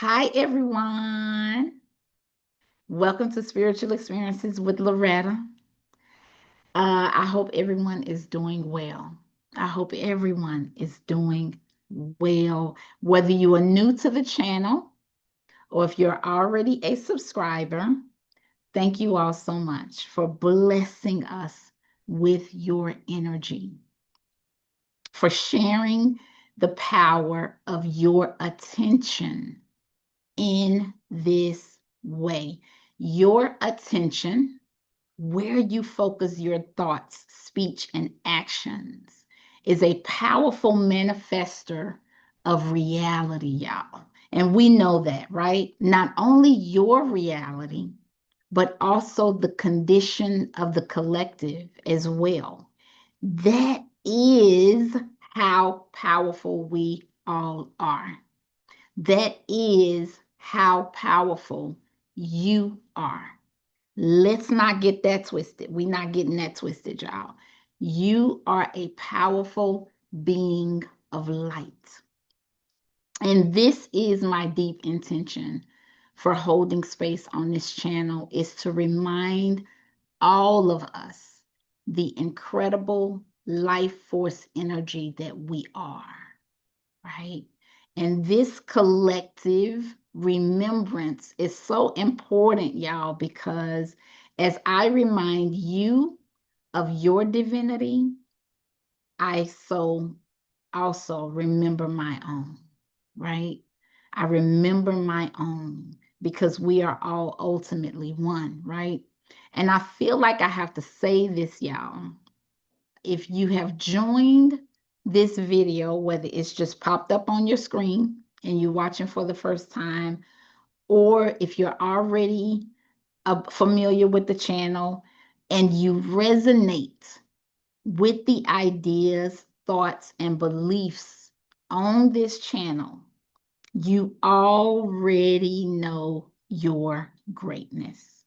Hi, everyone. Welcome to Spiritual Experiences with Loretta. I hope everyone is doing well. I hope everyone is doing well. Whether you are new to the channel or if you're already a subscriber, thank you all so much for blessing us with your energy, for sharing the power of your attention in this way. Your attention, where you focus your thoughts, speech, and actions, is a powerful manifester of reality, y'all. And we know that, right? Not only your reality, but also the condition of the collective as well. That is how powerful we all are. That is how powerful you are. Let's not get that twisted. We're not getting that twisted, y'all. You are a powerful being of light. And this is my deep intention for holding space on this channel, is to remind all of us the incredible life force energy that we are, right? And this collective remembrance is so important, y'all, because as I remind you of your divinity, I so also remember my own, right? I remember my own because we are all ultimately one, right? And I feel like I have to say this, y'all. If you have joined this video, whether it's just popped up on your screen and you're watching for the first time, or if you're already familiar with the channel and you resonate with the ideas, thoughts, and beliefs on this channel, you already know your greatness.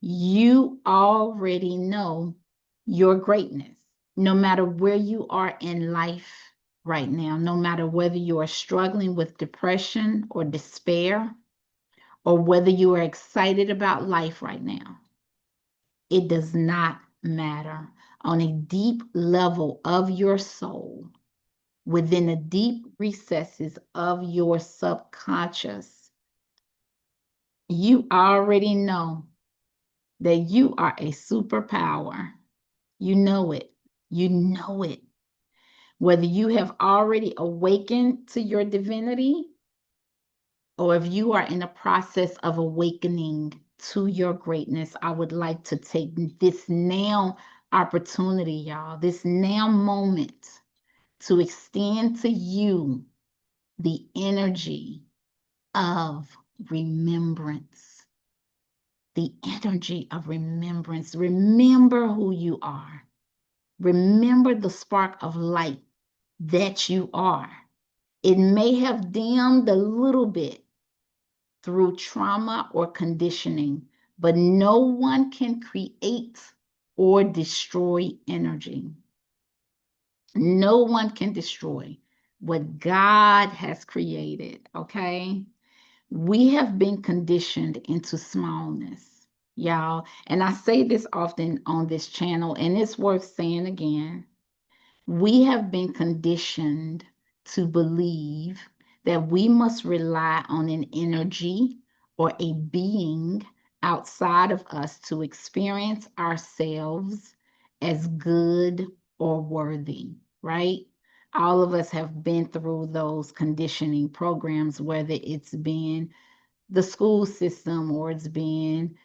You already know your greatness. No matter where you are in life right now, no matter whether you are struggling with depression or despair, or whether you are excited about life right now, it does not matter. On a deep level of your soul, within the deep recesses of your subconscious, you already know that you are a superpower. You know it. You know it. Whether you have already awakened to your divinity or if you are in the process of awakening to your greatness, I would like to take this now opportunity, y'all, this now moment to extend to you the energy of remembrance. The energy of remembrance. Remember who you are. Remember the spark of light that you are. It may have dimmed a little bit through trauma or conditioning, but no one can create or destroy energy. No one can destroy what God has created, okay? We have been conditioned into smallness, y'all. And I say this often on this channel, and it's worth saying again. We have been conditioned to believe that we must rely on an energy or a being outside of us to experience ourselves as good or worthy, right? All of us have been through those conditioning programs, whether it's been the school system or it's been,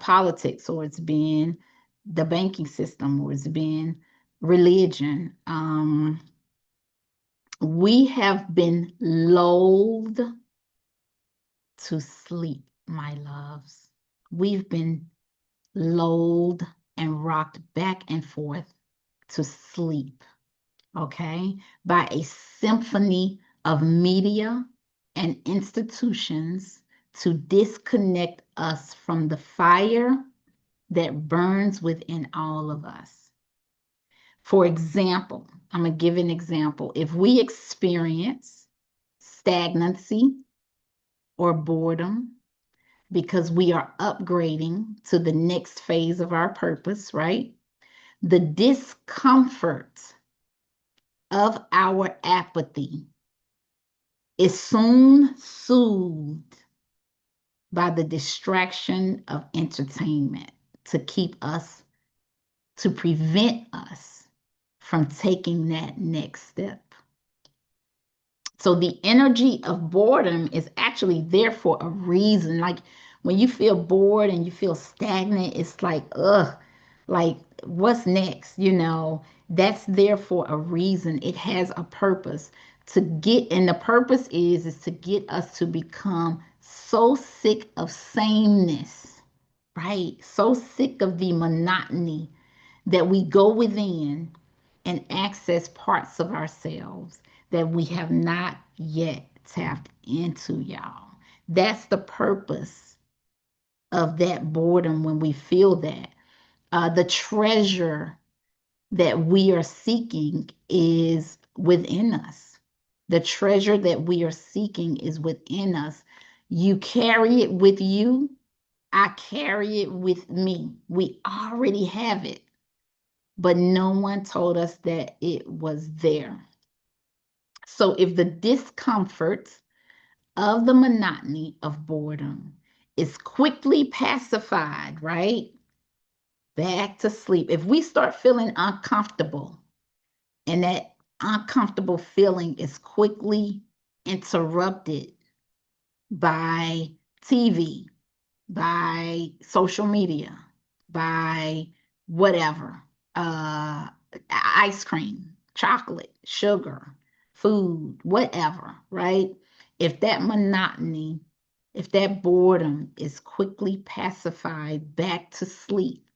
politics, or it's been the banking system, or it's been religion. We have been lulled to sleep, my loves. We've been lulled and rocked back and forth to sleep, okay, by a symphony of media and institutions to disconnect us from the fire that burns within all of us. For example, I'm going to give an example. If we experience stagnancy or boredom, because we are upgrading to the next phase of our purpose, right? The discomfort of our apathy is soon soothed by the distraction of entertainment to keep us, to prevent us from taking that next step. So the energy of boredom is actually there for a reason. Like when you feel bored and you feel stagnant, it's like, ugh, like what's next? That's there for a reason. It has a purpose to get, and the purpose is to get us to become so sick of sameness, right? So sick of the monotony that we go within and access parts of ourselves that we have not yet tapped into, y'all. That's the purpose of that boredom when we feel that. The treasure that we are seeking is within us. The treasure that we are seeking is within us. You carry it with you. I carry it with me. We already have it, but no one told us that it was there. So if the discomfort of the monotony of boredom is quickly pacified, right? Back to sleep. If we start feeling uncomfortable and that uncomfortable feeling is quickly interrupted by TV, by social media, by whatever, ice cream, chocolate, sugar, food, whatever, right? If that monotony, if that boredom is quickly pacified back to sleep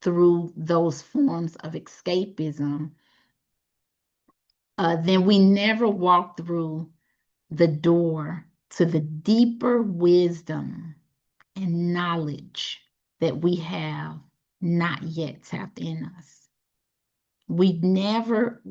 through those forms of escapism, then we never walk through the door to the deeper wisdom and knowledge that we have not yet tapped in us. We never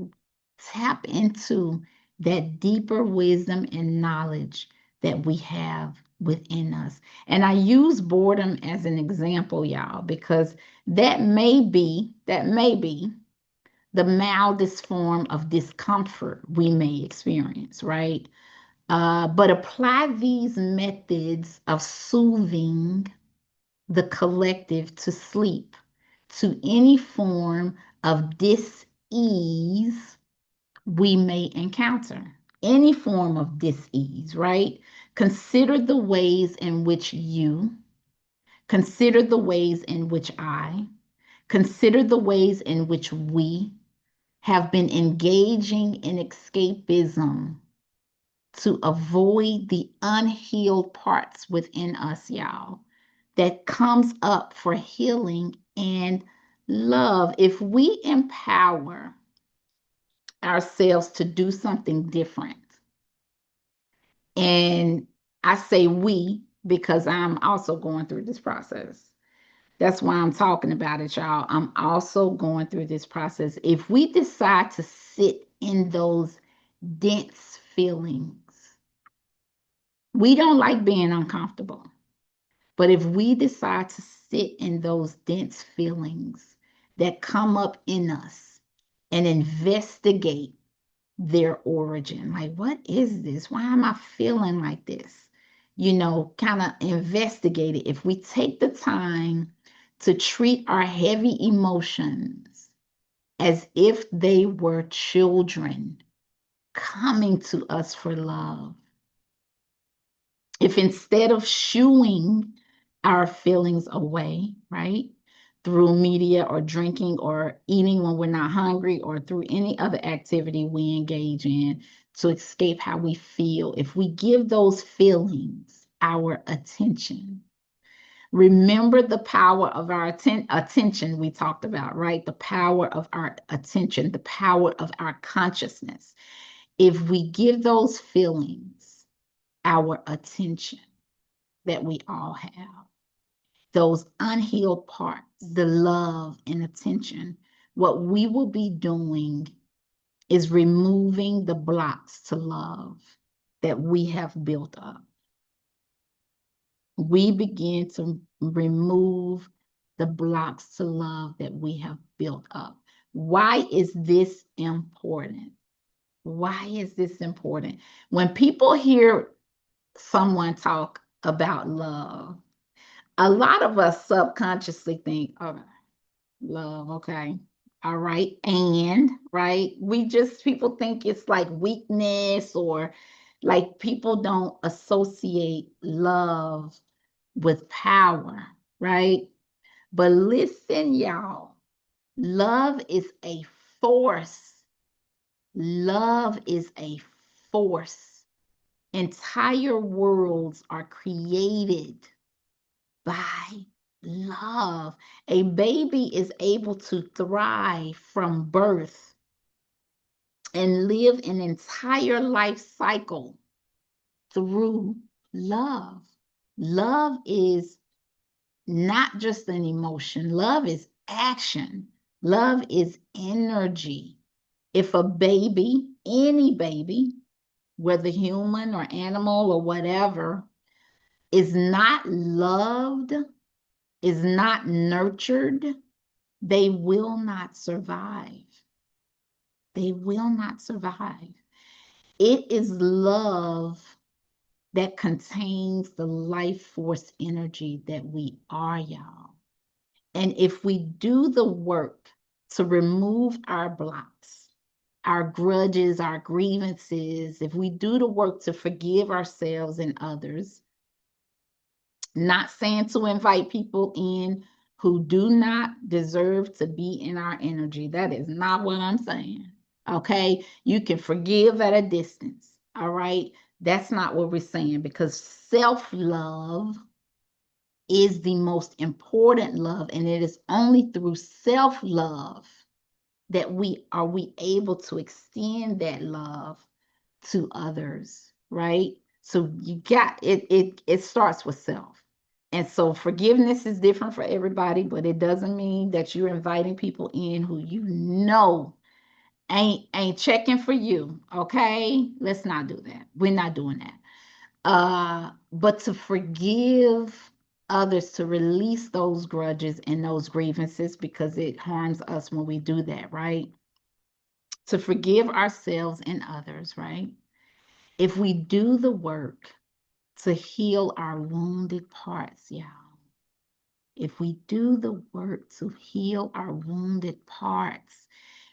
tap into that deeper wisdom and knowledge that we have within us. And I use boredom as an example, y'all, because that may be the mildest form of discomfort we may experience, right? But apply these methods of soothing the collective to sleep, to any form of dis-ease we may encounter. Any form of dis-ease, right? Consider the ways in which consider the ways in which consider the ways in which we have been engaging in escapism to avoid the unhealed parts within us, y'all, that comes up for healing and love. If we empower ourselves to do something different, and I say we because I'm also going through this process. That's why I'm talking about it, y'all. I'm also going through this process. If we decide to sit in those dense feelings, we don't like being uncomfortable. But if we decide to sit in those dense feelings that come up in us and investigate their origin, like, what is this? Why am I feeling like this? Kind of investigate it. If we take the time to treat our heavy emotions as if they were children coming to us for love, if instead of shooing our feelings away, right, through media or drinking or eating when we're not hungry or through any other activity we engage in to escape how we feel, if we give those feelings our attention, remember the power of our attention we talked about, right? The power of our attention, the power of our consciousness. If we give those feelings our attention that we all have, those unhealed parts, the love and attention, what we will be doing is removing the blocks to love. that we have built up. We begin to remove the blocks to love that we have built up. Why is this important? Why is this important? When people hear someone talk about love, a lot of us subconsciously think, oh, love, okay. All right. And, right. People think it's like weakness, or like people don't associate love with power, right? But listen, y'all, love is a force. Love is a force. Entire worlds are created by love. A baby is able to thrive from birth and live an entire life cycle through love. Love is not just an emotion, love is action, love is energy. If a baby, any baby, whether human or animal or whatever, is not loved, is not nurtured, they will not survive. They will not survive. It is love that contains the life force energy that we are, y'all. And if we do the work to remove our blocks, our grudges, our grievances, if we do the work to forgive ourselves and others, not saying to invite people in who do not deserve to be in our energy. That is not what I'm saying. Okay. You can forgive at a distance. All right. That's not what we're saying, because self love is the most important love. And it is only through self love that we able to extend that love to others, right? So you got it starts with self. And so forgiveness is different for everybody, but it doesn't mean that you're inviting people in who you know ain't checking for you. Okay? Let's not do that. We're not doing that. But to forgive others, to release those grudges and those grievances, because it harms us when we do that, right? To forgive ourselves and others, right? If we do the work to heal our wounded parts, y'all, if we do the work to heal our wounded parts,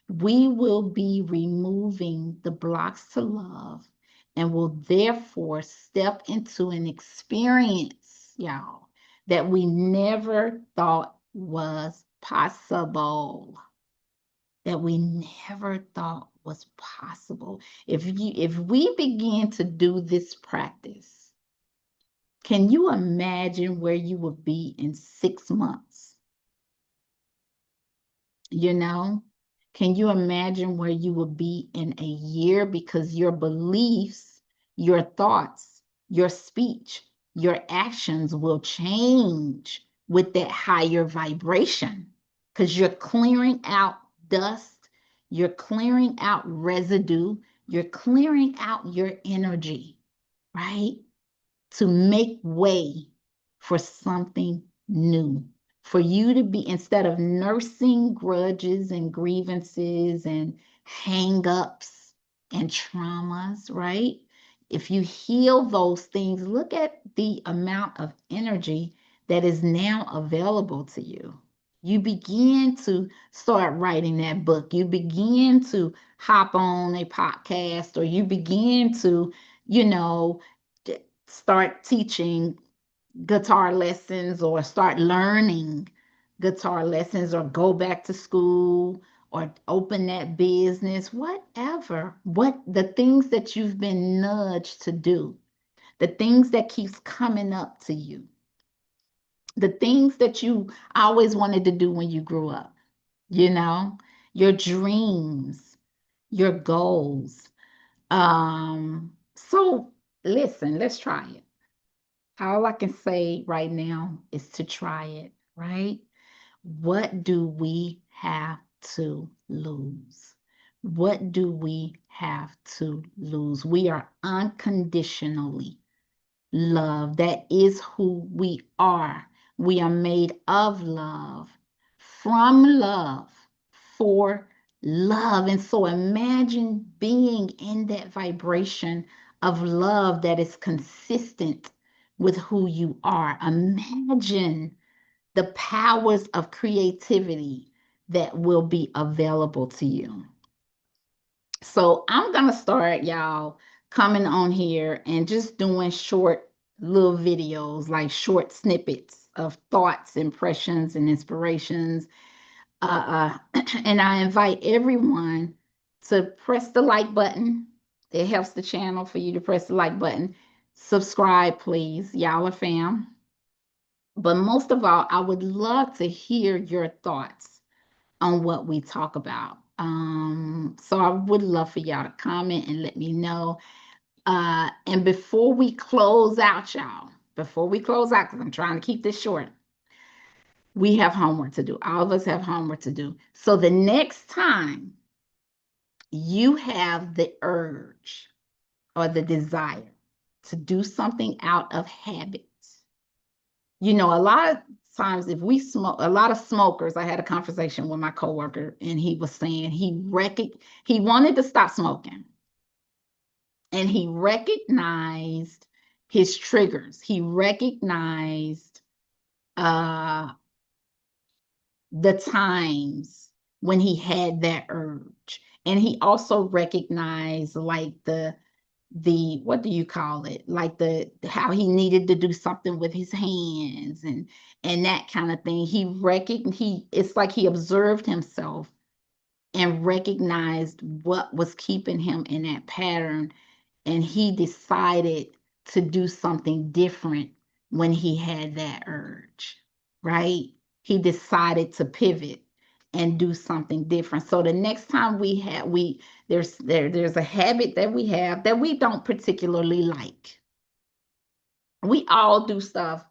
we will be removing the blocks to love and will therefore step into an experience, y'all, that we never thought was possible. That we never thought was possible. If we begin to do this practice, can you imagine where you would be in 6 months? You know, can you imagine where you would be in a year? Because your beliefs, your thoughts, your speech, your actions will change with that higher vibration, because you're clearing out dust, you're clearing out residue, you're clearing out your energy, right? To make way for something new. For you to be, instead of nursing grudges and grievances and hang-ups and traumas, right? If you heal those things, look at the amount of energy that is now available to you. You begin to start writing that book. You begin to hop on a podcast, or you begin to, you know, start teaching guitar lessons, or start learning guitar lessons, or go back to school, or open that business, whatever. What the things that you've been nudged to do, the things that keeps coming up to you, the things that you always wanted to do when you grew up, you know, your dreams, your goals. So listen, let's try it. All I can say right now is to try it, right? What do we have to lose? What do we have to lose? We are unconditionally loved. That is who we are. We are made of love, from love, for love. And so imagine being in that vibration of love that is consistent with who you are. Imagine the powers of creativity that will be available to you. So I'm going to start, y'all, coming on here and just doing short little videos, like short snippets of thoughts, impressions, and inspirations. And I invite everyone to press the like button. It helps the channel for you to press the like button. Subscribe, please. Y'all are fam. But most of all, I would love to hear your thoughts on what we talk about. So I would love for y'all to comment and let me know. And before we close out, y'all, before we close out, because I'm trying to keep this short, we have homework to do. All of us have homework to do. So the next time you have the urge or the desire to do something out of habit, a lot of times if we smoke, a lot of smokers, I had a conversation with my coworker and he was saying he wanted to stop smoking and he recognized his triggers. He recognized uh the times when he had that urge. And he also recognized like the what do you call it, like the how he needed to do something with his hands and that kind of thing. He it's like he observed himself and recognized what was keeping him in that pattern, and he decided to do something different when he had that urge, right? He decided to pivot and do something different. So the next time there's a habit that we have that we don't particularly like. We all do stuff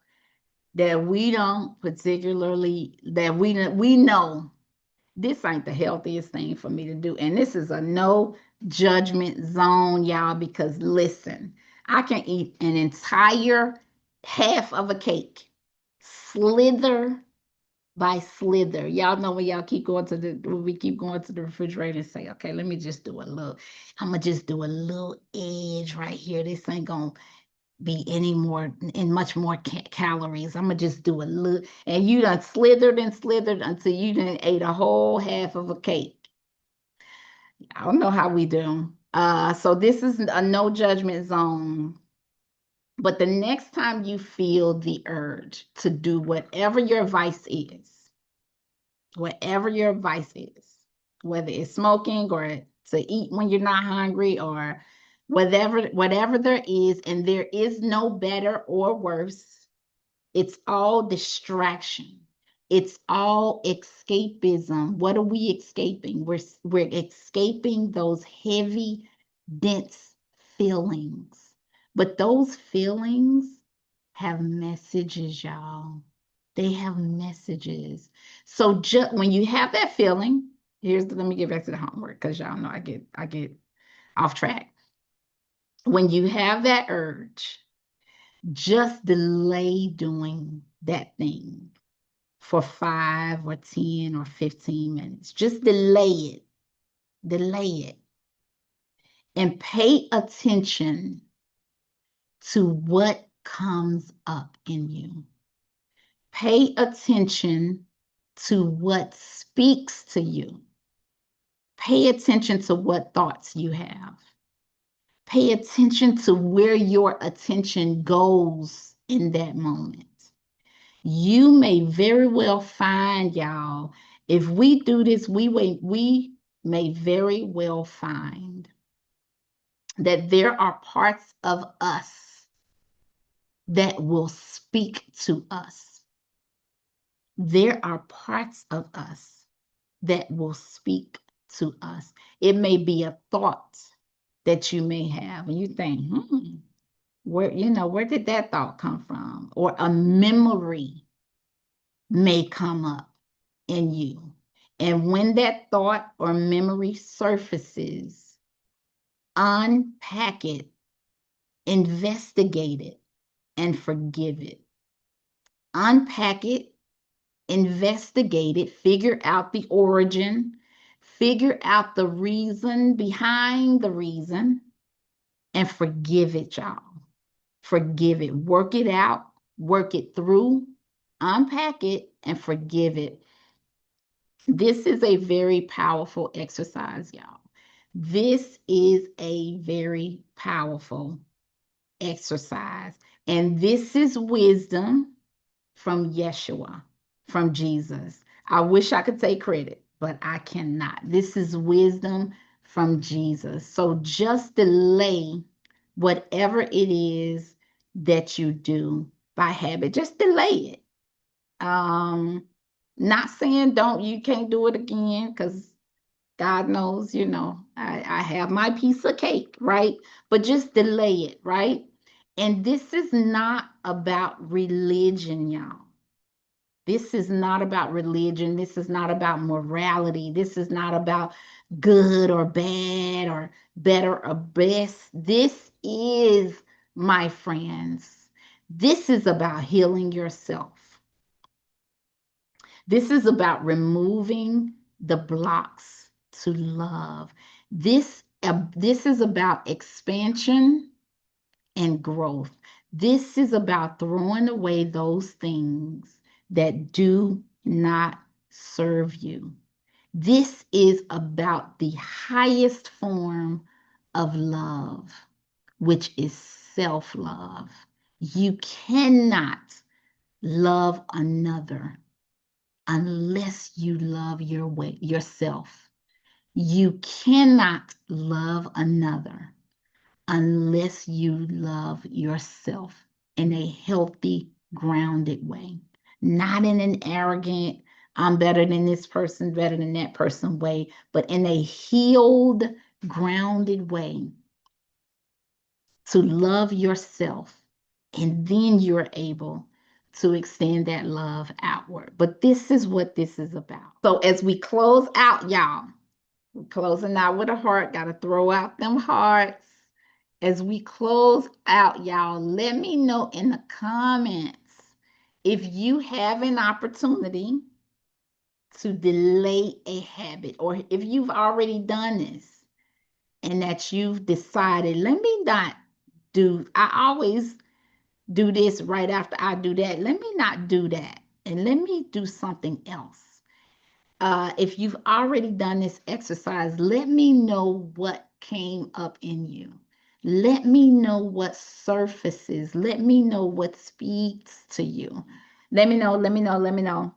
that we don't particularly, that we know this ain't the healthiest thing for me to do. And this is a no judgment zone, y'all, because listen, I can eat an entire half of a cake, slither by slither. Y'all know when we keep going to the refrigerator and say, okay, let me just do a little, I'm gonna just do a little edge right here. This ain't gonna be any more and much more calories. I'm gonna just do a little, and you done slithered and slithered until you done ate a whole half of a cake. I don't know how we do. So this is a no judgment zone. But the next time you feel the urge to do whatever your vice is, whether it's smoking or to eat when you're not hungry or whatever there is, and there is no better or worse. It's all distraction. It's all escapism. What are we escaping? We're escaping those heavy, dense feelings. But those feelings have messages, y'all. They have messages. So just when you have that feeling, let me get back to the homework because y'all know I get off track. When you have that urge, just delay doing that thing for 5 or 10 or 15 minutes. Just delay it, and pay attention to what comes up in you. Pay attention to what speaks to you. Pay attention to what thoughts you have. Pay attention to where your attention goes in that moment. You may very well find, y'all, if we do this, we may very well find that there are parts of us that will speak to us. There are parts of us that will speak to us. It may be a thought that you may have, and you think, where did that thought come from? Or a memory may come up in you. And when that thought or memory surfaces, unpack it, investigate it, and forgive it. Unpack it, investigate it, figure out the origin, figure out the reason behind the reason, and forgive it, y'all. Forgive it. Work it out, work it through, unpack it, and forgive it. This is a very powerful exercise, y'all. This is a very powerful exercise. And this is wisdom from Yeshua, from Jesus. I wish I could take credit, but I cannot. This is wisdom from Jesus. So just delay whatever it is that you do by habit. Just delay it. Not saying you can't do it again, because God knows, I have my piece of cake, right? But just delay it, right? And this is not about religion, y'all. This is not about religion. This is not about morality. This is not about good or bad or better or best. This is, my friends, this is about healing yourself. This is about removing the blocks to love. This is about expansion and growth. This is about throwing away those things that do not serve you. This is about the highest form of love, which is self-love. You cannot love another unless you love yourself. You cannot love another unless you love yourself in a healthy, grounded way, not in an arrogant, I'm better than this person, better than that person way, but in a healed, grounded way to love yourself. And then you're able to extend that love outward. But this is what this is about. So as we close out, y'all, we're closing out with a heart, got to throw out them hearts. As we close out, y'all, let me know in the comments if you have an opportunity to delay a habit, or if you've already done this and that you've decided, let me not do, I always do this right after I do that. Let me not do that. And let me do something else. If you've already done this exercise, let me know what came up in you. Let me know what surfaces. Let me know what speaks to you. Let me know, let me know, let me know.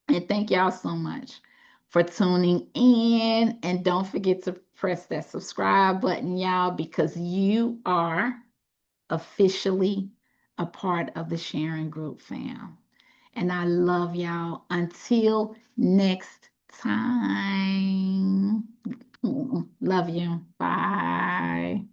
And thank y'all so much for tuning in. And don't forget to press that subscribe button, y'all, because you are officially a part of the Sharing Group fam. And I love y'all. Until next time. Love you. Bye.